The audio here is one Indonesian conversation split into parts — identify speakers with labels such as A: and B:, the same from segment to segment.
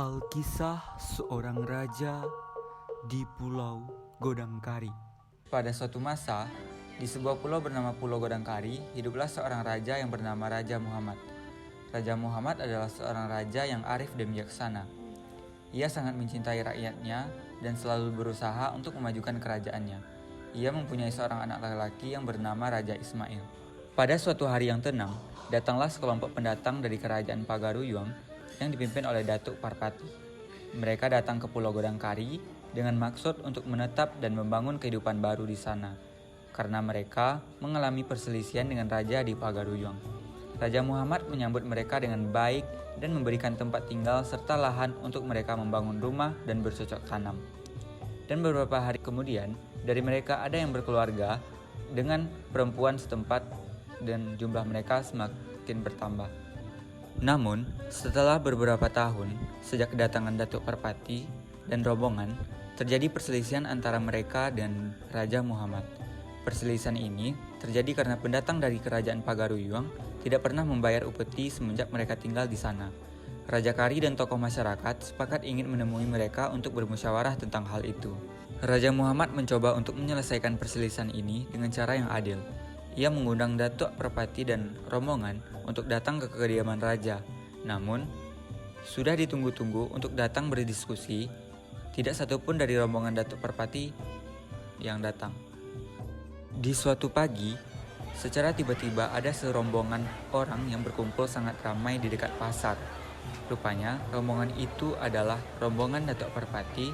A: Alkisah seorang raja di Pulau Godangkari.
B: Pada suatu masa, di sebuah pulau bernama Pulau Godangkari, hiduplah seorang raja yang bernama Raja Muhammad. Raja Muhammad adalah seorang raja yang arif dan bijaksana. Ia sangat mencintai rakyatnya dan selalu berusaha untuk memajukan kerajaannya. Ia mempunyai seorang anak laki-laki yang bernama Raja Ismail. Pada suatu hari yang tenang, datanglah sekelompok pendatang dari kerajaan Pagaruyung yang dipimpin oleh Datuk Parpati. Mereka datang ke Pulau Godangkari dengan maksud untuk menetap dan membangun kehidupan baru di sana, karena mereka mengalami perselisihan dengan raja di Pagaruyung. Raja Muhammad menyambut mereka dengan baik dan memberikan tempat tinggal serta lahan untuk mereka membangun rumah dan bercocok tanam. Dan beberapa hari kemudian, dari mereka ada yang berkeluarga dengan perempuan setempat dan jumlah mereka semakin bertambah. Namun, setelah beberapa tahun sejak kedatangan Datuk Parpati dan rombongan, terjadi perselisihan antara mereka dan Raja Muhammad. Perselisihan ini terjadi karena pendatang dari kerajaan Pagaruyung tidak pernah membayar upeti semenjak mereka tinggal di sana. Raja Kari dan tokoh masyarakat sepakat ingin menemui mereka untuk bermusyawarah tentang hal itu. Raja Muhammad mencoba untuk menyelesaikan perselisihan ini dengan cara yang adil. Ia mengundang Datuk Parpati dan rombongan untuk datang ke kediaman raja. Namun, sudah ditunggu-tunggu untuk datang berdiskusi, tidak satupun dari rombongan Datuk Parpati yang datang. Di suatu pagi, secara tiba-tiba ada serombongan orang yang berkumpul sangat ramai di dekat pasar. Rupanya, rombongan itu adalah rombongan Datuk Parpati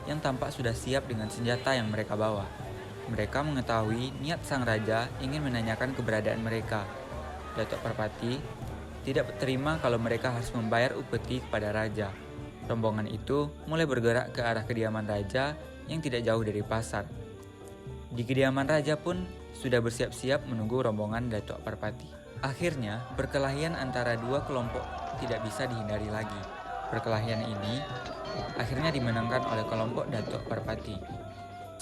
B: yang tampak sudah siap dengan senjata yang mereka bawa. Mereka mengetahui niat sang raja ingin menanyakan keberadaan mereka. Datuk Parpati tidak terima kalau mereka harus membayar upeti kepada raja. Rombongan itu mulai bergerak ke arah kediaman raja yang tidak jauh dari pasar. Di kediaman raja pun sudah bersiap-siap menunggu rombongan Datuk Parpati. Akhirnya, perkelahian antara dua kelompok tidak bisa dihindari lagi. Perkelahian ini akhirnya dimenangkan oleh kelompok Datuk Parpati.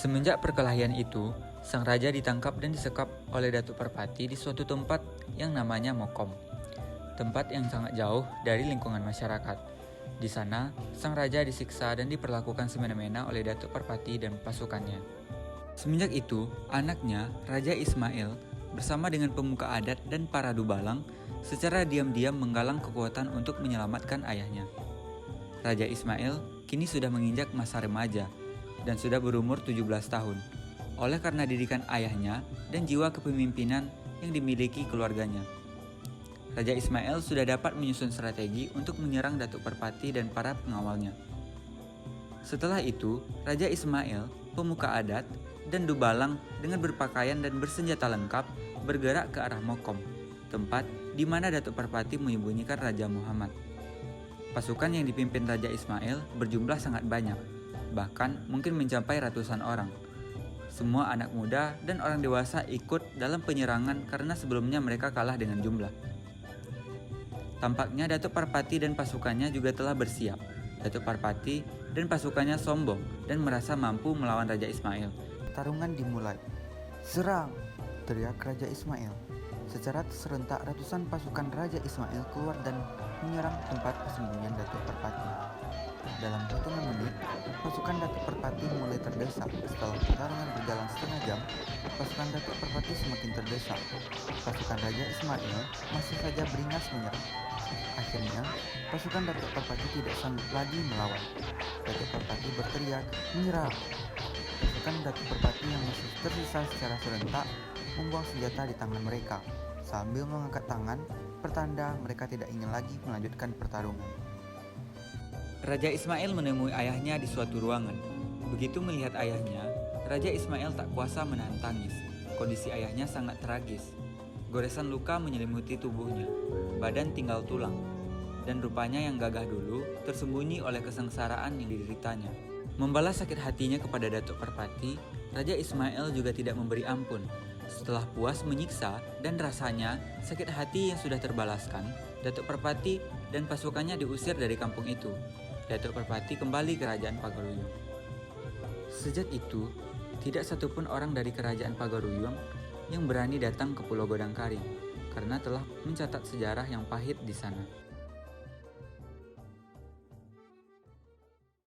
B: Semenjak perkelahian itu, sang raja ditangkap dan disekap oleh Datuk Parpati di suatu tempat yang namanya Mokom, tempat yang sangat jauh dari lingkungan masyarakat. Di sana, sang raja disiksa dan diperlakukan semena-mena oleh Datuk Parpati dan pasukannya. Semenjak itu, anaknya, Raja Ismail, bersama dengan pemuka adat dan para dubalang, secara diam-diam menggalang kekuatan untuk menyelamatkan ayahnya. Raja Ismail kini sudah menginjak masa remaja dan sudah berumur 17 tahun. Oleh karena didikan ayahnya dan jiwa kepemimpinan yang dimiliki keluarganya, Raja Ismail sudah dapat menyusun strategi untuk menyerang Datuk Parpati dan para pengawalnya. Setelah itu, Raja Ismail, pemuka adat, dan dubalang dengan berpakaian dan bersenjata lengkap bergerak ke arah Mokom, tempat di mana Datuk Parpati menyembunyikan Raja Muhammad. Pasukan yang dipimpin Raja Ismail berjumlah sangat banyak, bahkan mungkin mencapai ratusan orang. Semua anak muda dan orang dewasa ikut dalam penyerangan karena sebelumnya mereka kalah dengan jumlah. Tampaknya Datuk Parpati dan pasukannya juga telah bersiap. Datuk Parpati dan pasukannya sombong dan merasa mampu melawan Raja Ismail.
A: Pertarungan dimulai. Serang! Teriak Raja Ismail. Secara serentak ratusan pasukan Raja Ismail keluar dan menyerang tempat persembunyian Datuk Parpati. Dalam hitungan menit, pasukan Datuk Parpati mulai terdesak. Setelah pertarungan berjalan setengah jam, pasukan Datuk Parpati semakin terdesak. Pasukan Raja Ismail masih saja beringas menyerang. Akhirnya, pasukan Datuk Parpati tidak sanggup lagi melawan. Datuk Parpati berteriak, "Menyerah!" Pasukan Datuk Parpati yang masih tersisa secara serentak membuang senjata di tangan mereka, sambil mengangkat tangan, pertanda mereka tidak ingin lagi melanjutkan pertarungan.
B: Raja Ismail menemui ayahnya di suatu ruangan. Begitu melihat ayahnya, Raja Ismail tak kuasa menahan tangis. Kondisi ayahnya sangat tragis. Goresan luka menyelimuti tubuhnya, badan tinggal tulang, dan rupanya yang gagah dulu tersembunyi oleh kesengsaraan yang dideritanya. Membalas sakit hatinya kepada Datuk Parpati, Raja Ismail juga tidak memberi ampun. Setelah puas menyiksa dan rasanya sakit hati yang sudah terbalaskan, Datuk Parpati dan pasukannya diusir dari kampung itu. Datuk Parpati kembali ke kerajaan Pagaruyung. Sejak itu, tidak satupun orang dari kerajaan Pagaruyung yang berani datang ke Pulau Godangkari karena telah mencatat sejarah yang pahit di sana.